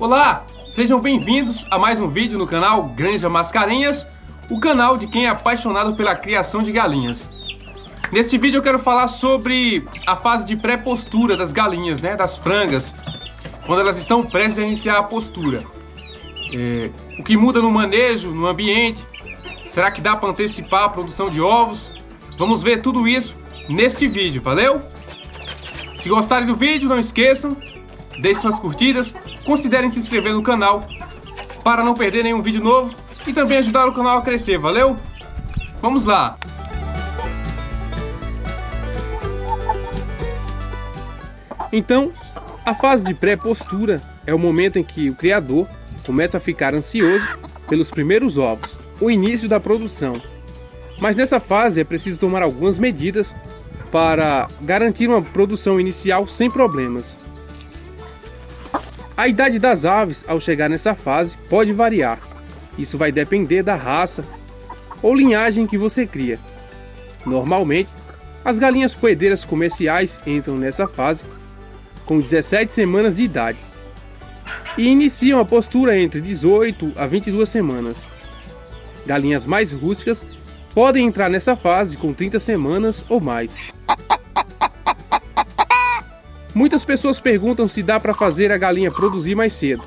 Olá, sejam bem-vindos a mais um vídeo no canal Granja Mascarenhas, o canal de quem é apaixonado pela criação de galinhas. Neste vídeo eu quero falar sobre a fase de pré-postura das galinhas, das frangas, quando elas estão prestes a iniciar a postura. O que muda no manejo, no ambiente, será que dá para antecipar a produção de ovos? Vamos ver tudo isso neste vídeo, valeu? Se gostarem do vídeo, não esqueçam, deixem suas curtidas, considerem se inscrever no canal para não perder nenhum vídeo novo e também ajudar o canal a crescer, valeu? Vamos lá! Então, a fase de pré-postura é o momento em que o criador começa a ficar ansioso pelos primeiros ovos, o início da produção. Mas nessa fase é preciso tomar algumas medidas para garantir uma produção inicial sem problemas. A idade das aves ao chegar nessa fase pode variar. Isso vai depender da raça ou linhagem que você cria. Normalmente, as galinhas poedeiras comerciais entram nessa fase com 17 semanas de idade e iniciam a postura entre 18 a 22 semanas. Galinhas mais rústicas podem entrar nessa fase com 30 semanas ou mais. Muitas pessoas perguntam se dá para fazer a galinha produzir mais cedo,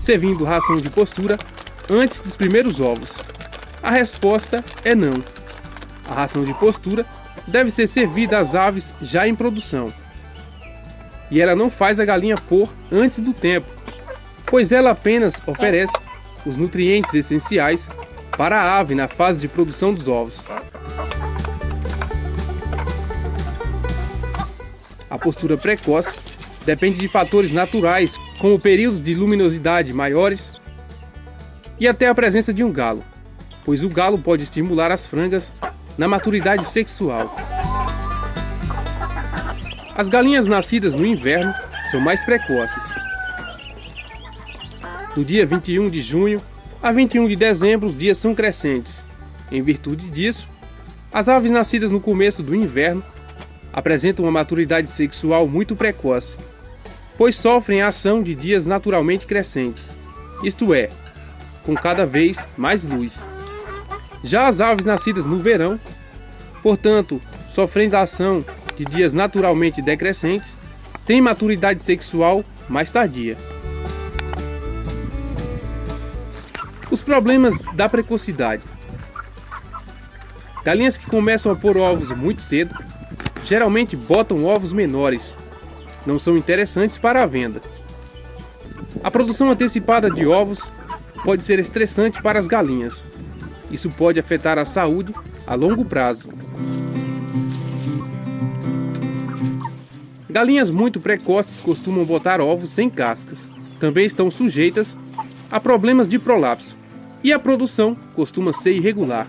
servindo ração de postura antes dos primeiros ovos. A resposta é não. A ração de postura deve ser servida às aves já em produção. E ela não faz a galinha pôr antes do tempo, pois ela apenas oferece os nutrientes essenciais para a ave na fase de produção dos ovos. A postura precoce depende de fatores naturais, como períodos de luminosidade maiores e até a presença de um galo, pois o galo pode estimular as frangas na maturidade sexual. As galinhas nascidas no inverno são mais precoces. Do dia 21 de junho a 21 de dezembro, os dias são crescentes. Em virtude disso, as aves nascidas no começo do inverno apresentam uma maturidade sexual muito precoce, pois sofrem a ação de dias naturalmente crescentes, isto é, com cada vez mais luz. Já as aves nascidas no verão, portanto, sofrendo a ação de dias naturalmente decrescentes, têm maturidade sexual mais tardia. Os problemas da precocidade. Galinhas que começam a pôr ovos muito cedo geralmente botam ovos menores, não são interessantes para a venda. A produção antecipada de ovos pode ser estressante para as galinhas. Isso pode afetar a saúde a longo prazo. Galinhas muito precoces costumam botar ovos sem cascas. Também estão sujeitas a problemas de prolapso e a produção costuma ser irregular,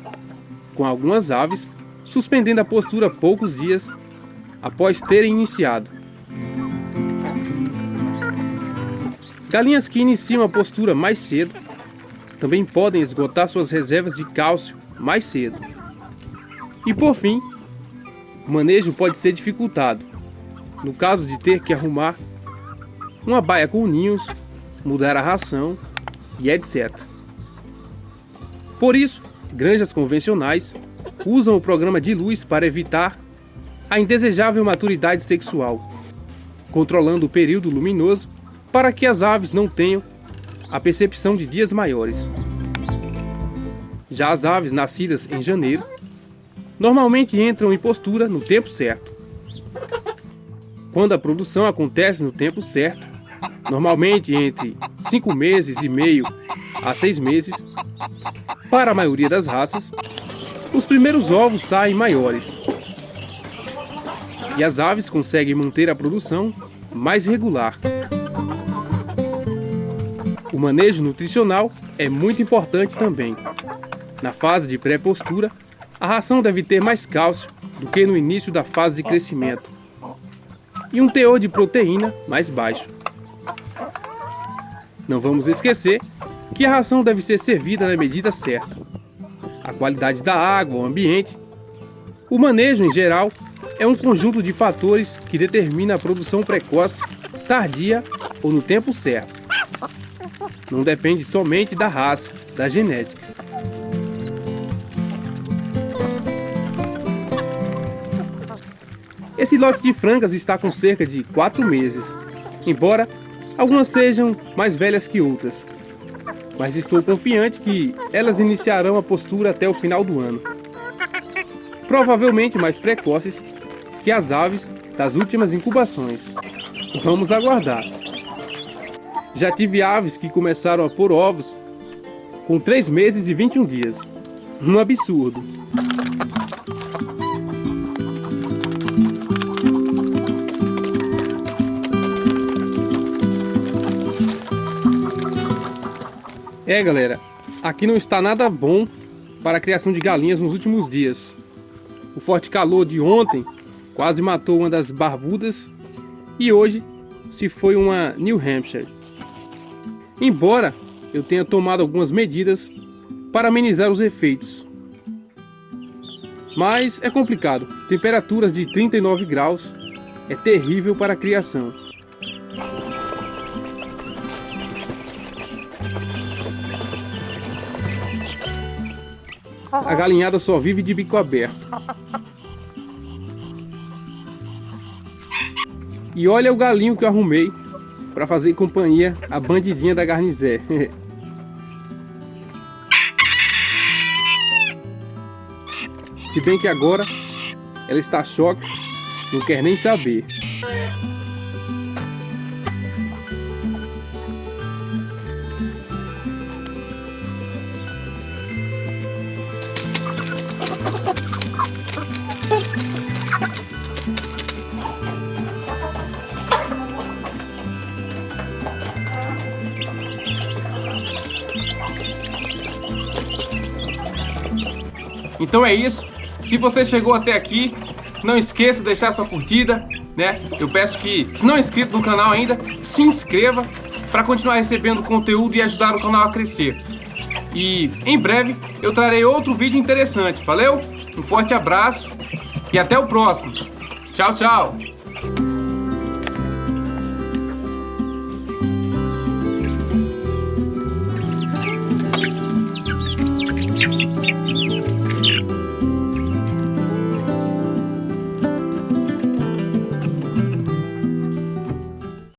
com algumas aves suspendendo a postura poucos dias após terem iniciado. Galinhas que iniciam a postura mais cedo também podem esgotar suas reservas de cálcio mais cedo. E por fim, o manejo pode ser dificultado, no caso de ter que arrumar uma baia com ninhos, mudar a ração e etc. Por isso, granjas convencionais usam o programa de luz para evitar a indesejável maturidade sexual, controlando o período luminoso para que as aves não tenham a percepção de dias maiores. Já as aves nascidas em janeiro normalmente entram em postura no tempo certo. Quando a produção acontece no tempo certo, normalmente entre 5 meses e meio a 6 meses, para a maioria das raças, os primeiros ovos saem maiores e as aves conseguem manter a produção mais regular. O manejo nutricional é muito importante também. Na fase de pré-postura, a ração deve ter mais cálcio do que no início da fase de crescimento e um teor de proteína mais baixo. Não vamos esquecer que a ração deve ser servida na medida certa. A qualidade da água, o ambiente, o manejo em geral é um conjunto de fatores que determina a produção precoce, tardia ou no tempo certo. não depende somente da raça, da genética. Esse lote de frangas está com cerca de 4 meses, embora algumas sejam mais velhas que outras. Mas estou confiante que elas iniciarão a postura até o final do ano. Provavelmente mais precoces que as aves das últimas incubações. Vamos aguardar. Já tive aves que começaram a pôr ovos com 3 meses e 21 dias. Um absurdo. Galera, aqui não está nada bom para a criação de galinhas nos últimos dias. O forte calor de ontem quase matou uma das barbudas e hoje se foi uma New Hampshire. Embora eu tenha tomado algumas medidas para amenizar os efeitos. Mas é complicado, temperaturas de 39 graus é terrível para a criação. A galinhada só vive de bico aberto. E olha o galinho que eu arrumei para fazer companhia à bandidinha da Garnizé. Se bem que agora ela está choque, não quer nem saber. Então é isso. Se você chegou até aqui, não esqueça de deixar sua curtida, né? Eu peço que, se não é inscrito no canal ainda, se inscreva para continuar recebendo conteúdo e ajudar o canal a crescer. E em breve eu trarei outro vídeo interessante. Valeu? Um forte abraço e até o próximo. Tchau, tchau!